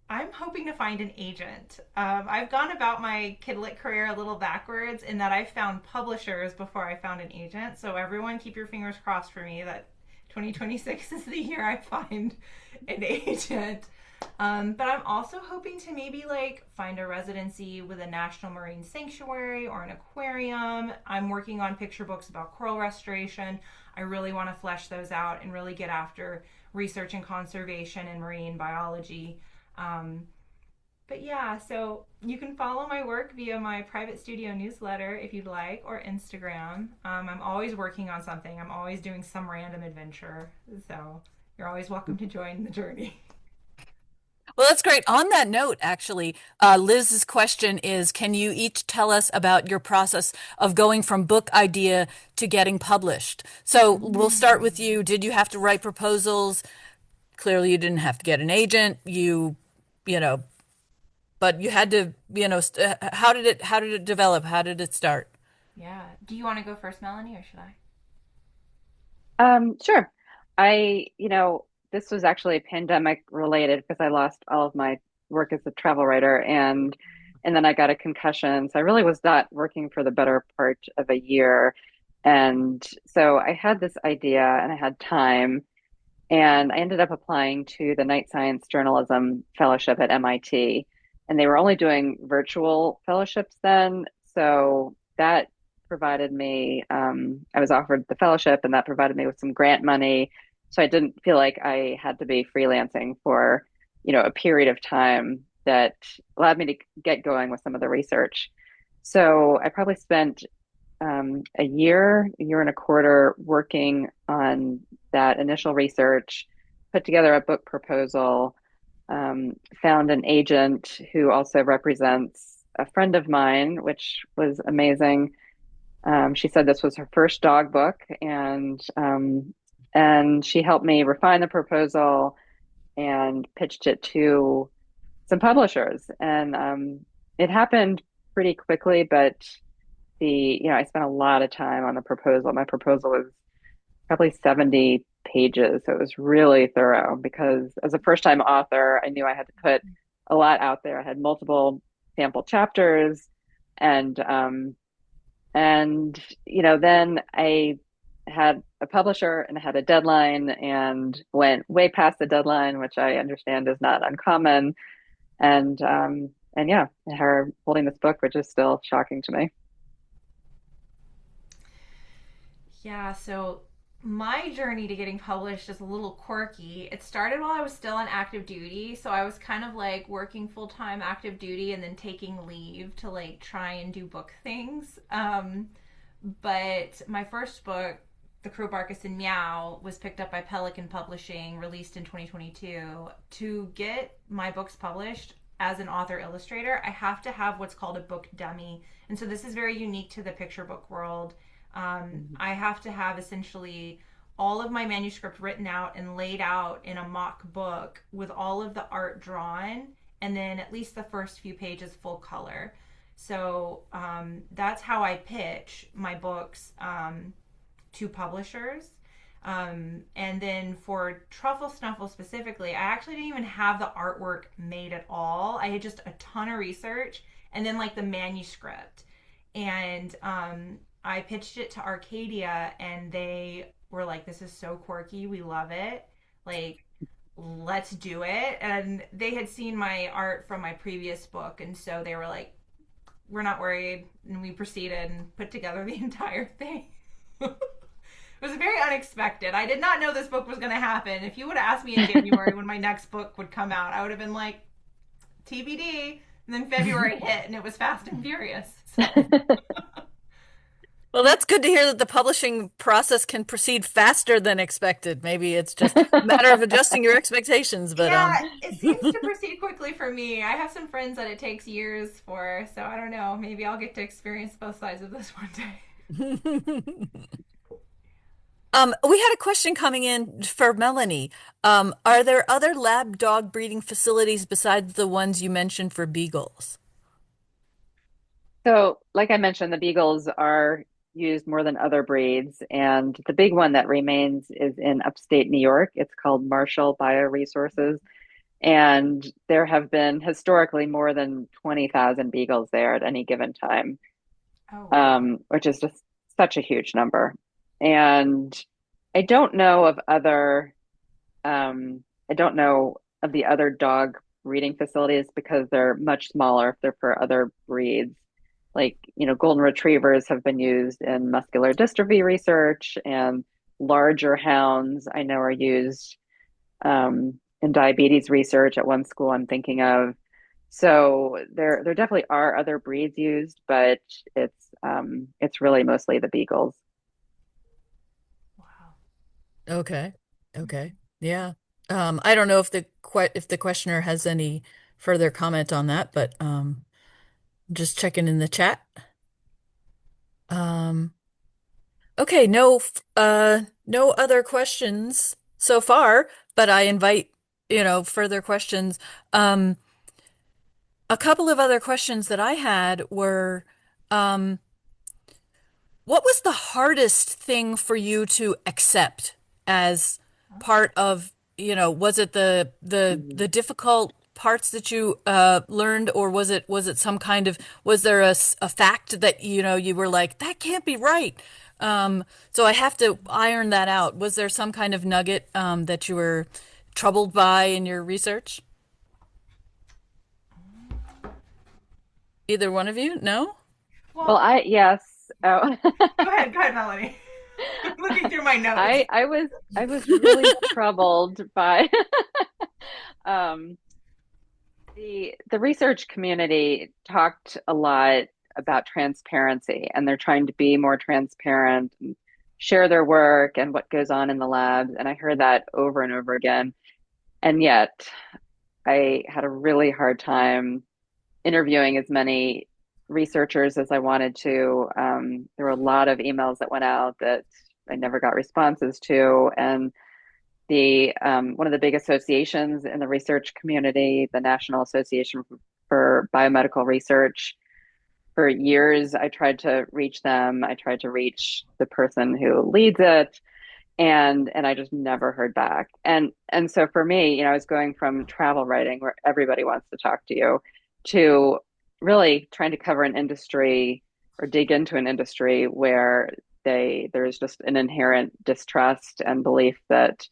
I'm hoping to find an agent. I've gone about my kidlit career a little backwards in that I found publishers before I found an agent. So everyone keep your fingers crossed for me that 2026 is the year I find an agent. But I'm also hoping to maybe like find a residency with a national marine sanctuary or an aquarium. I'm working on picture books about coral restoration. I really want to flesh those out and really get after research and conservation and marine biology. Um, but yeah, so you can follow my work via my private studio newsletter if you'd like, or Instagram. I'm always working on something. I'm always doing some random adventure. So you're always welcome to join the journey. Well, that's great. On that note, actually, Liz's question is, can you each tell us about your process of going from book idea to getting published? So we'll start with you. Did you have to write proposals? Clearly, you didn't have to get an agent. You know, but you had to, how did it develop? How did it start? Yeah. Do you want to go first, Melanie, or should I? Sure. I, this was actually pandemic related because I lost all of my work as a travel writer and then I got a concussion. So I really was not working for the better part of a year. And so I had this idea and I had time and I ended up applying to the Night Science Journalism Fellowship at MIT. And they were only doing virtual fellowships then. So that provided me, I was offered the fellowship and that provided me with some grant money. So I didn't feel like I had to be freelancing for, a period of time that allowed me to get going with some of the research. So I probably spent a year and a quarter working on that initial research, put together a book proposal, found an agent who also represents a friend of mine, which was amazing. She said this was her first dog book, and she helped me refine the proposal and pitched it to some publishers. And it happened pretty quickly, but I spent a lot of time on the proposal. My proposal was probably 70 pages. So it was really thorough because as a first time author, I knew I had to put a lot out there. I had multiple sample chapters and then I had a publisher and I had a deadline and went way past the deadline, which I understand is not uncommon. And yeah, her holding this book, which is still shocking to me. Yeah, so my journey to getting published is a little quirky. It started while I was still on active duty, so I was kind of like working full time active duty and then taking leave to like try and do book things. But my first book, The Crow Barkus and Meow, was picked up by Pelican Publishing, released in 2022. To get my books published as an author illustrator, I have to have what's called a book dummy. And so this is very unique to the picture book world. I have to have essentially all of my manuscript written out and laid out in a mock book with all of the art drawn, and then at least the first few pages full color. So that's how I pitch my books to publishers. And then for Truffle Snuffle specifically, I actually didn't even have the artwork made at all. I had just a ton of research and then like the manuscript. And I pitched it to Arcadia and they were like, this is so quirky. We love it. Like, let's do it. And they had seen my art from my previous book. And so they were like, we're not worried. And we proceeded and put together the entire thing. It was very unexpected. I did not know this book was going to happen. If you would have asked me in January when my next book would come out, I would have been like, TBD. And then February hit and it was Fast and Furious. So. Well, that's good to hear that the publishing process can proceed faster than expected. Maybe it's just a matter of adjusting your expectations, but Yeah, it seems to proceed quickly for me. I have some friends that it takes years for, so I don't know. Maybe I'll get to experience both sides of this one day. We had a question coming in for Melanie. Are there other lab dog breeding facilities besides the ones you mentioned for beagles? So, like I mentioned, the beagles are used more than other breeds, and the big one that remains is in upstate New York. It's called Marshall Bioresources, and there have been historically more than 20,000 beagles there at any given time, Oh, wow. which is just such a huge number. And I don't know of other, I don't know of the other dog breeding facilities because they're much smaller if they're for other breeds. Like, golden retrievers have been used in muscular dystrophy research, and larger hounds I know are used in diabetes research at one school I'm thinking of. So there definitely are other breeds used, but it's really mostly the beagles. Wow. Okay. Okay. Yeah. I don't know if the questioner has any further comment on that, but just checking in the chat. Um, okay, no other questions so far, but I invite, further questions. Um, a couple of other questions that I had were, um, what was the hardest thing for you to accept as Oh. part of was it Mhm. the difficult parts that you learned, or was it some kind of was there a fact that you were like that can't be right? So I have to iron that out. Was there some kind of nugget that you were troubled by in your research? Either one of you? No? Well, Well, yes. Oh, go ahead, Melanie. I'm looking through my notes. I was really troubled by um, the research community talked a lot about transparency, and they're trying to be more transparent and share their work and what goes on in the labs. And I heard that over and over again. And yet, I had a really hard time interviewing as many researchers as I wanted to. There were a lot of emails that went out that I never got responses to, and the one of the big associations in the research community, the National Association for Biomedical Research. For years, I tried to reach them. I tried to reach the person who leads it, and I just never heard back. And so for me, I was going from travel writing where everybody wants to talk to you to really trying to cover an industry or dig into an industry where there's just an inherent distrust and belief that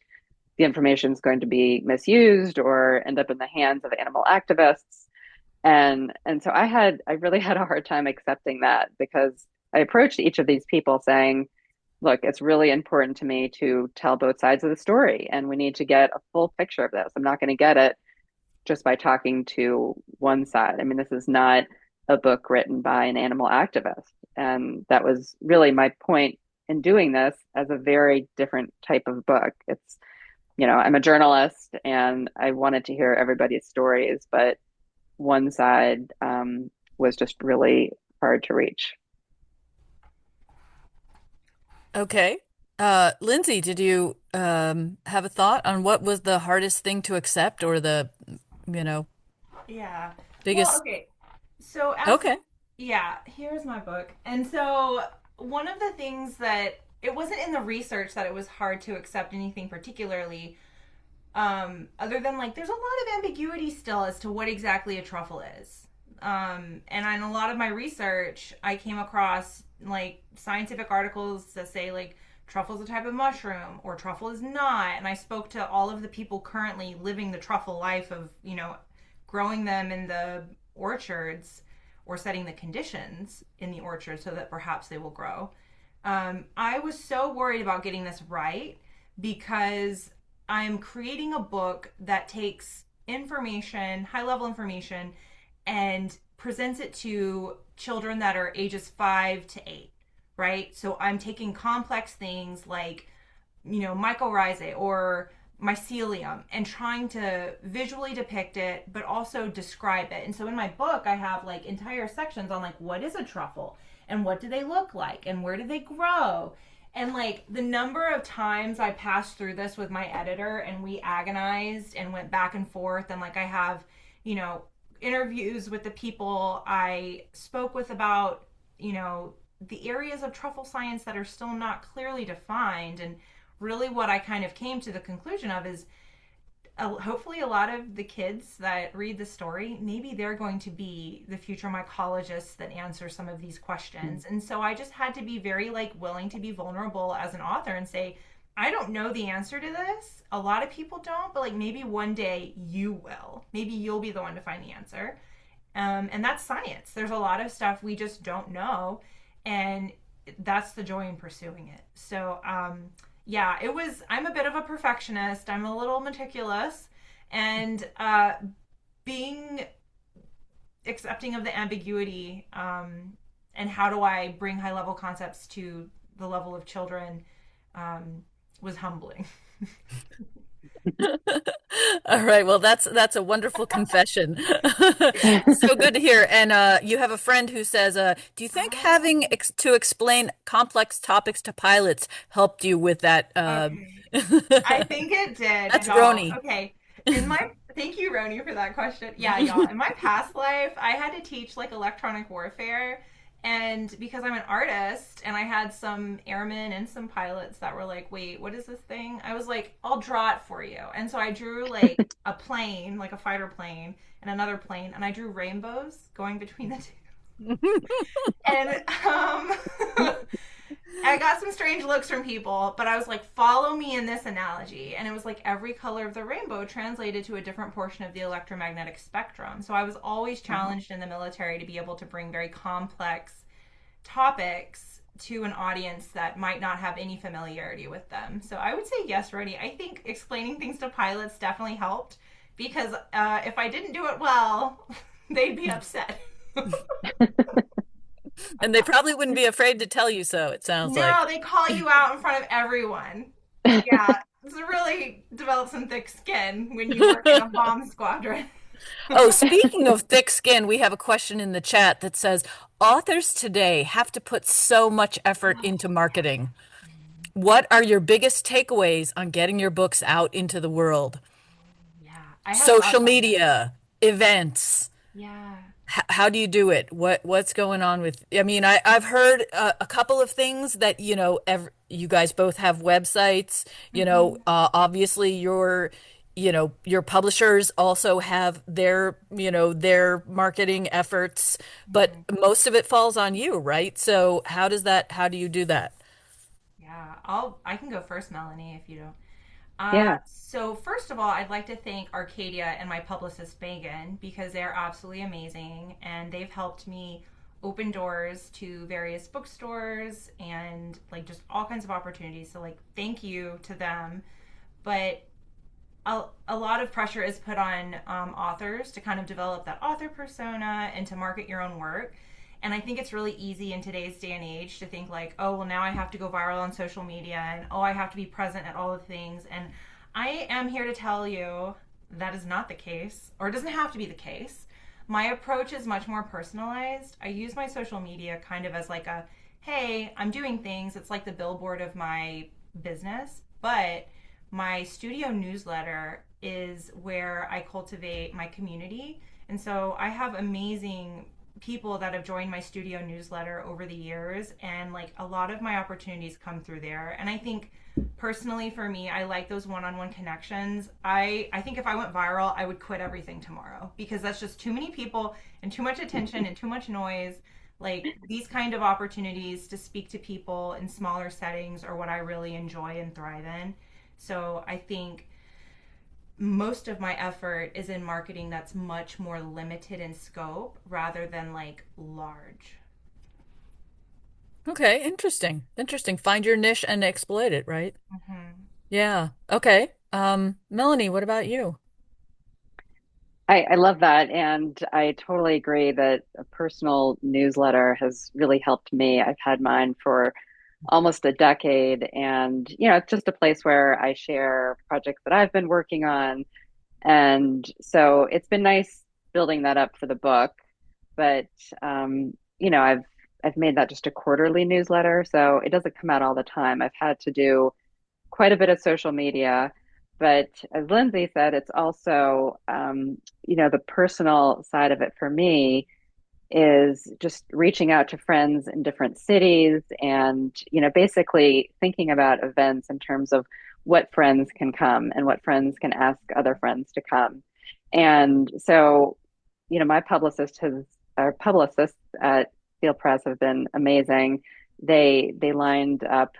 the information is going to be misused or end up in the hands of animal activists. And so I really had a hard time accepting that because I approached each of these people saying, look, it's really important to me to tell both sides of the story, and we need to get a full picture of this. I'm not going to get it just by talking to one side. I mean, this is not a book written by an animal activist. And that was really my point in doing this as a very different type of book. I'm a journalist and I wanted to hear everybody's stories, but one side was just really hard to reach. Okay. Lindsay, did you have a thought on what was the hardest thing to accept or the, you know, Yeah. Well, biggest? okay. So Okay. yeah, here's my book. And so one of the things that it wasn't in the research that it was hard to accept anything particularly, other than like there's a lot of ambiguity still as to what exactly a truffle is. And in a lot of my research, I came across like scientific articles that say like truffle is a type of mushroom or truffle is not. And I spoke to all of the people currently living the truffle life of, growing them in the orchards or setting the conditions in the orchard so that perhaps they will grow. I was so worried about getting this right because I'm creating a book that takes information, high level information, and presents it to children that are ages 5 to 8, right? So I'm taking complex things like, mycorrhizae or mycelium and trying to visually depict it, but also describe it. And so in my book, I have like entire sections on like what is a truffle and what do they look like and where do they grow. And like the number of times I passed through this with my editor and we agonized and went back and forth. And like I have, you know, interviews with the people I spoke with about, the areas of truffle science that are still not clearly defined. And really what I kind of came to the conclusion of is hopefully a lot of the kids that read the story, maybe they're going to be the future mycologists that answer some of these questions. And so I just had to be very like willing to be vulnerable as an author and say, I don't know the answer to this. A lot of people don't, but like maybe one day you will. Maybe you'll be the one to find the answer. And that's science. There's a lot of stuff we just don't know. And that's the joy in pursuing it. So, yeah, I'm a bit of a perfectionist. I'm a little meticulous. And being accepting of the ambiguity and how do I bring high level concepts to the level of children was humbling. All right. Well, that's a wonderful confession. So good to hear. And you have a friend who says, "Do you think having Oh, ex to explain complex topics to pilots helped you with that?" okay. I think it did, That's y'all. Roni. Okay. Thank you, Roni, for that question. Yeah, y'all. In my past life, I had to teach like electronic warfare, And because I'm an artist and I had some airmen and some pilots that were like, wait, what is this thing? I was like, I'll draw it for you. And so I drew like a plane, like a fighter plane, and another plane, and I drew rainbows going between the two. And I got some strange looks from people, but I was like, follow me in this analogy. And it was like every color of the rainbow translated to a different portion of the electromagnetic spectrum. So I was always challenged in the military to be able to bring very complex topics to an audience that might not have any familiarity with them. So I would say yes, Rody. I think explaining things to pilots definitely helped because if I didn't do it well, they'd be upset. And they probably wouldn't be afraid to tell you so, it sounds No, like. they call you out in front of everyone. Yeah, it's really develop some thick skin when you work in a bomb squadron. Oh, speaking of thick skin, we have a question in the chat that says, authors today have to put so much effort into marketing. What are your biggest takeaways on getting your books out into the world? Yeah, I have Social thoughts on this. media, events. Yeah. How do you do it? What's going on with, I mean, I've heard a couple of things that, you guys both have websites, Hmm. obviously your publishers also have their marketing efforts, but Hmm. most of it falls on you, right? So how do you do that? Yeah, I can go first, Melanie, if you don't. Yeah. So first of all, I'd like to thank Arcadia and my publicist Megan because they're absolutely amazing and they've helped me open doors to various bookstores and like just all kinds of opportunities. So like thank you to them. But a lot of pressure is put on authors to kind of develop that author persona and to market your own work. And I think it's really easy in today's day and age to think like, oh, well, now I have to go viral on social media and oh, I have to be present at all the things. And I am here to tell you that is not the case, or it doesn't have to be the case. My approach is much more personalized. I use my social media kind of as like a, hey, I'm doing things. It's like the billboard of my business, but my studio newsletter is where I cultivate my community. And so I have amazing people that have joined my studio newsletter over the years, and like a lot of my opportunities come through there. And I think personally for me, I like those one-on-one connections. I think if I went viral, I would quit everything tomorrow because that's just too many people and too much attention and too much noise. Like these kind of opportunities to speak to people in smaller settings are what I really enjoy and thrive in. So I think most of my effort is in marketing that's much more limited in scope rather than like large. Okay, interesting. Interesting. Find your niche and exploit it, right? Mm-hmm. Yeah. Okay. Melanie, what about you? I love that. And I totally agree that a personal newsletter has really helped me. I've had mine for almost a decade. And, it's just a place where I share projects that I've been working on. And so it's been nice building that up for the book. But, I've made that just a quarterly newsletter. So it doesn't come out all the time. I've had to do quite a bit of social media. But as Lindsay said, it's also, the personal side of it for me is just reaching out to friends in different cities and, basically thinking about events in terms of what friends can come and what friends can ask other friends to come. And so, my our publicists at Field Press have been amazing. They lined up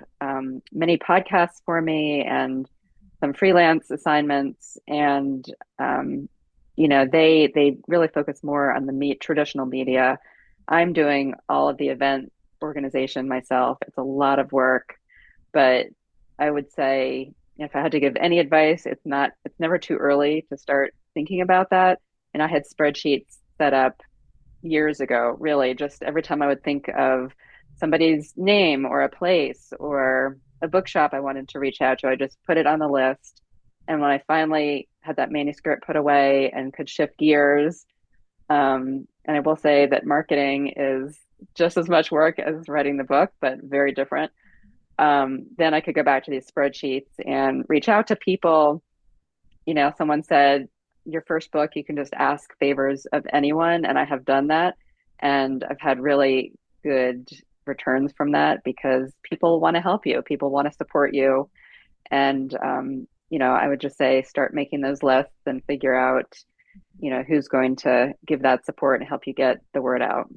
many podcasts for me and some freelance assignments, and they really focus more on the traditional media. I'm doing all of the event organization myself. It's a lot of work, but I would say if I had to give any advice, it's never too early to start thinking about that. And I had spreadsheets set up years ago, really, just every time I would think of somebody's name or a place or a bookshop I wanted to reach out to, I just put it on the list. And when I finally had that manuscript put away and could shift gears, and I will say that marketing is just as much work as writing the book, but very different. Then I could go back to these spreadsheets and reach out to people. Someone said, your first book, you can just ask favors of anyone. And I have done that. And I've had really good returns from that because people want to help you, people want to support you. And, I would just say start making those lists and figure out, who's going to give that support and help you get the word out.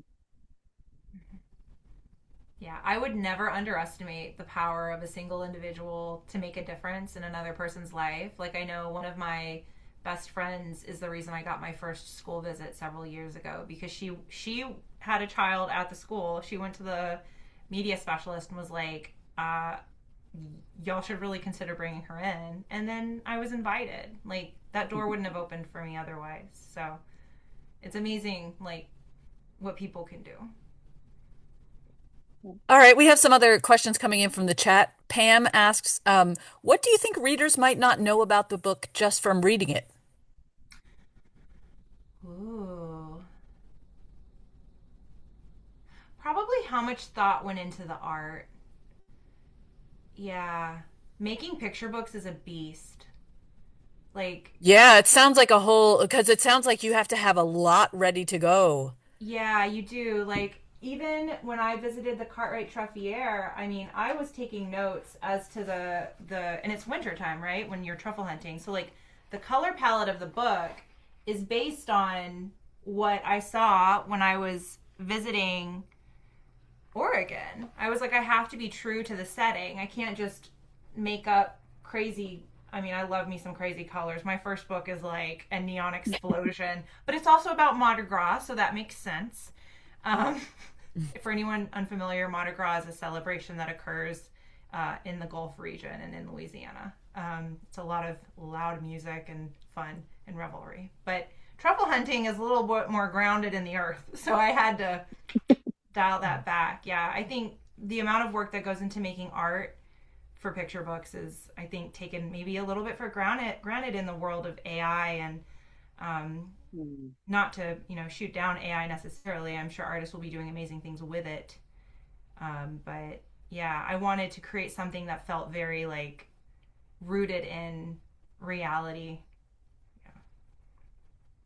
Yeah, I would never underestimate the power of a single individual to make a difference in another person's life. Like, I know one of my best friends is the reason I got my first school visit several years ago because she had a child at the school. She went to the media specialist and was like, y'all should really consider bringing her in. And then I was invited. Like, that door wouldn't have opened for me otherwise. So it's amazing, like, what people can do. All right, we have some other questions coming in from the chat. Pam asks, what do you think readers might not know about the book just from reading it? Ooh. Probably how much thought went into the art. Yeah. Making picture books is a beast. Like, Yeah, it sounds like a whole, because it sounds like you have to have a lot ready to go. yeah, you do. Like, even when I visited the Cartwright Truffier, I mean, I was taking notes as to and it's winter time, right? When you're truffle hunting. So, like, the color palette of the book is based on what I saw when I was visiting Oregon. I was like, I have to be true to the setting. I can't just make up crazy. I mean, I love me some crazy colors. My first book is like a neon explosion, but it's also about Mardi Gras, so that makes sense. Um, for anyone unfamiliar, Mardi Gras is a celebration that occurs in the Gulf region and in Louisiana. It's a lot of loud music and fun and revelry. But truffle hunting is a little bit more grounded in the earth, so I had to dial that back. Yeah, I think the amount of work that goes into making art for picture books is, I think, taken maybe a little bit for granted in the world of AI and Mm. not to shoot down AI necessarily. I'm sure artists will be doing amazing things with it, but yeah, I wanted to create something that felt very like rooted in reality.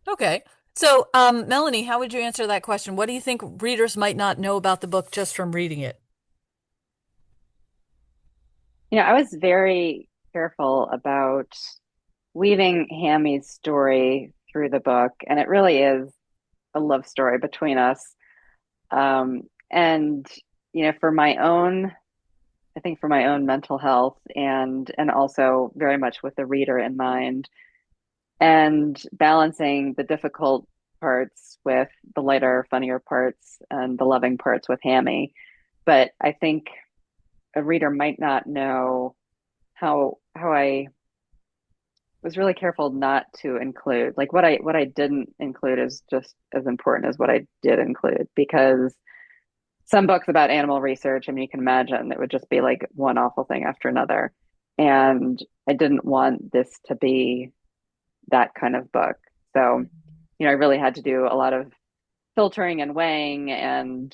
Okay. So, Melanie, how would you answer that question? What do you think readers might not know about the book just from reading it? I was very careful about weaving Hammy's story through the book, and it really is a love story between us. And for my own, I think for my own mental health and also very much with the reader in mind, and balancing the difficult parts with the lighter, funnier parts and the loving parts with Hammy. But I think a reader might not know how I was really careful not to include, like, what I didn't include is just as important as what I did include, because some books about animal research, I mean, you can imagine it would just be like one awful thing after another. And I didn't want this to be that kind of book. So, I really had to do a lot of filtering and weighing and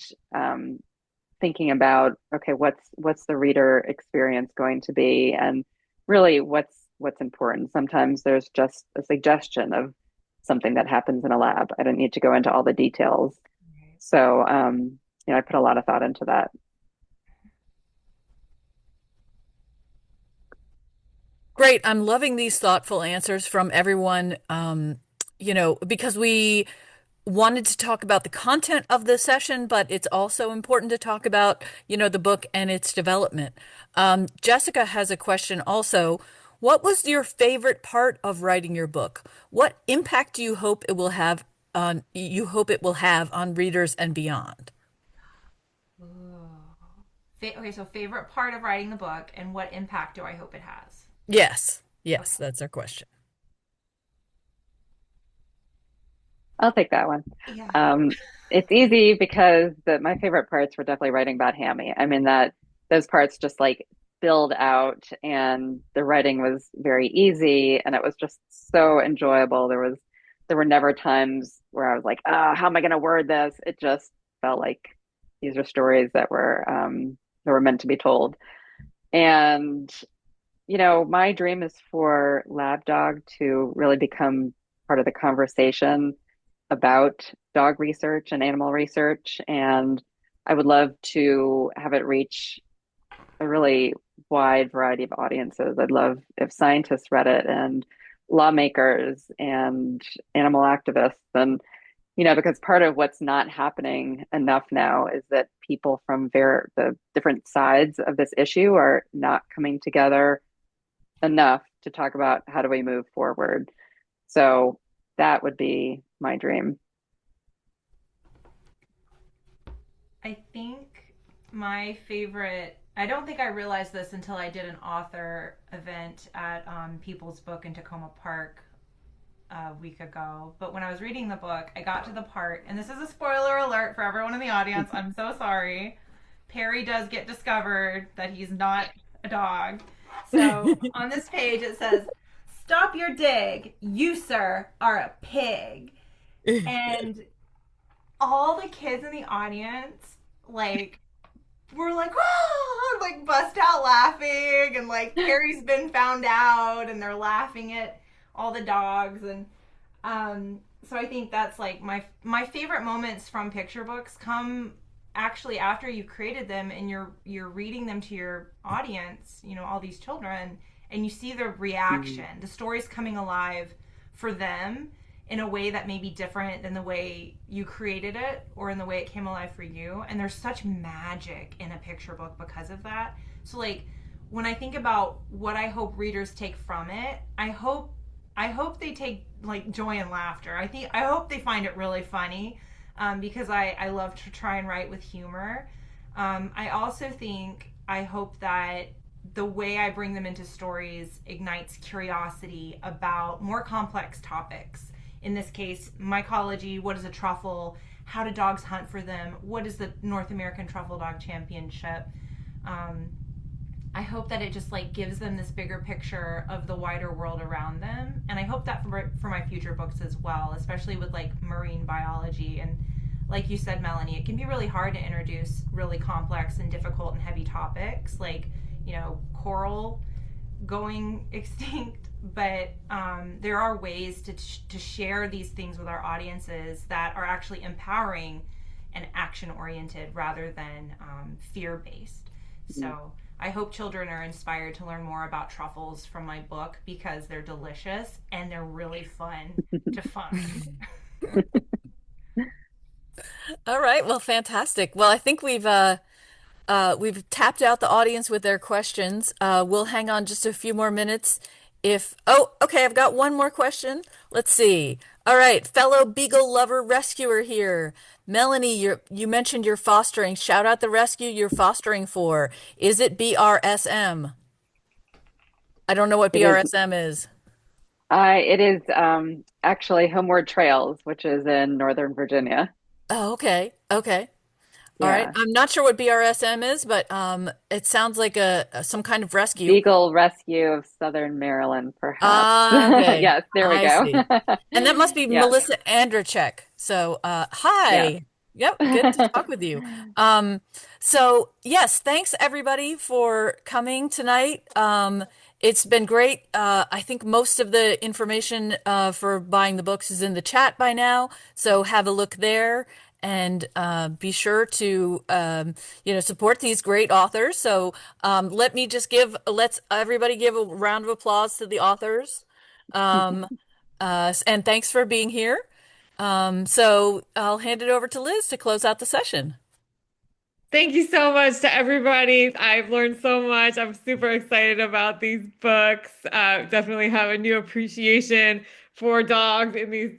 thinking about, okay, what's the reader experience going to be, and really what's important. Sometimes there's just a suggestion of something that happens in a lab. I don't need to go into all the details. So, I put a lot of thought into that. Great. I'm loving these thoughtful answers from everyone, because we wanted to talk about the content of the session, but it's also important to talk about, the book and its development. Jessica has a question also. What was your favorite part of writing your book? What impact do you hope it will have on readers and beyond? Ooh. Okay, so favorite part of writing the book and what impact do I hope it has? Yes. Yes, Okay. that's our question. I'll take that one. Yeah. Um, it's easy because my favorite parts were definitely writing about Hammy. I mean, that those parts just like build out, and the writing was very easy, and it was just so enjoyable. There were never times where I was like, how am I going to word this? It just felt like these are stories that were meant to be told. And my dream is for Lab Dog to really become part of the conversation about dog research and animal research. And I would love to have it reach a really wide variety of audiences. I'd love if scientists read it and lawmakers and animal activists and because part of what's not happening enough now is that people from the different sides of this issue are not coming together enough to talk about how do we move forward. So that would be my dream. I think my favorite, I don't think I realized this until I did an author event at People's Book in Tacoma Park a week ago. But when I was reading the book, I got to the part, and this is a spoiler alert for everyone in the audience. I'm so sorry. Perry does get discovered that he's not a dog. So on this page it says, "Stop your dig. You, sir, are a pig." And all the kids in the audience, like, were like, oh, like bust out laughing, and like Perry's been found out, and they're laughing at all the dogs, and so I think that's like my favorite moments from picture books come actually after you created them and you're reading them to your audience, all these children, and you see the reaction, the story's coming alive for them in a way that may be different than the way you created it or in the way it came alive for you. And there's such magic in a picture book because of that. So like when I think about what I hope readers take from it, I hope they take like joy and laughter. I hope they find it really funny, because I love to try and write with humor. I hope that the way I bring them into stories ignites curiosity about more complex topics. In this case, mycology, what is a truffle? How do dogs hunt for them? What is the North American Truffle Dog Championship? Um, I hope that it just like gives them this bigger picture of the wider world around them, and I hope that for my future books as well, especially with like marine biology. And like you said, Melanie, it can be really hard to introduce really complex and difficult and heavy topics like coral going extinct, but there are ways to share these things with our audiences that are actually empowering and action oriented rather than fear based. So I hope children are inspired to learn more about truffles from my book because they're delicious and they're really fun to find. All right. Well, fantastic. Well, I think we've tapped out the audience with their questions. We'll hang on just a few more minutes. Oh, okay, I've got one more question. Let's see. All right, fellow Beagle lover rescuer here. Melanie, you mentioned you're fostering. Shout out the rescue you're fostering for. Is it BRSM? I don't know what It is BRSM is. it is actually Homeward Trails, which is in Northern Virginia. Oh, okay. Okay. All right. Yeah. I'm not sure what BRSM is, but it sounds like some kind of rescue. Beagle Rescue of Southern Maryland, perhaps. Ah, okay. Yes, there we I go. see. And that must be Yes. Melissa Andrzejczyk. So, Yes. hi. Yep, good to talk with you. Um, so yes, thanks everybody for coming tonight. It's been great. I think most of the information for buying the books is in the chat by now, so have a look there and be sure to support these great authors. So let's everybody give a round of applause to the authors. Um, and thanks for being here. So I'll hand it over to Liz to close out the session. Thank you so much to everybody. I've learned so much. I'm super excited about these books. Definitely have a new appreciation for dogs in these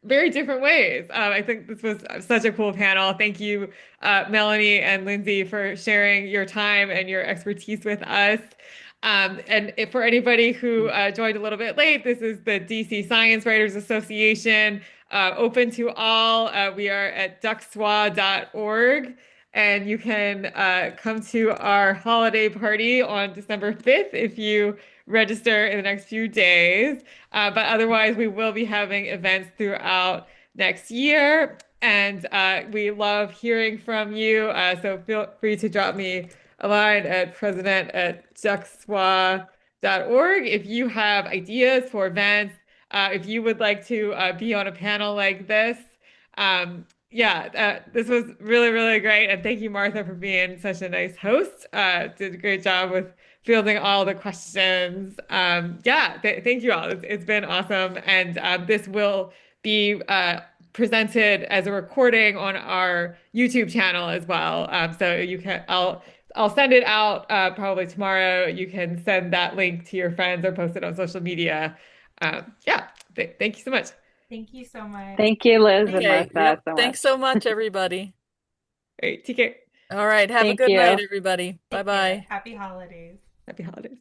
very different ways. I think this was such a cool panel. Thank you, Melanie and Lindsay, for sharing your time and your expertise with us. For anybody who joined a little bit late, this is the DC Science Writers Association, open to all. We are at duckswa.org. And you can come to our holiday party on December 5th if you register in the next few days. But otherwise, we will be having events throughout next year. And we love hearing from you. So feel free to drop me a line at president@duckswa.org if you have ideas for events, if you would like to be on a panel like this. Um, this was really, really great. And thank you, Martha, for being such a nice host. Did a great job with fielding all the questions. Thank you all. It's been awesome. And this will be presented as a recording on our YouTube channel as well. So I'll send it out probably tomorrow. You can send that link to your friends or post it on social media. Thank you so much. Thank you so much. Thank you, Liz and Okay. Martha, Yep. so much. Thanks so much, everybody. All right, take care. All right. Have a Thank good night, you. everybody. Take care. Bye-bye. Happy holidays. Happy holidays.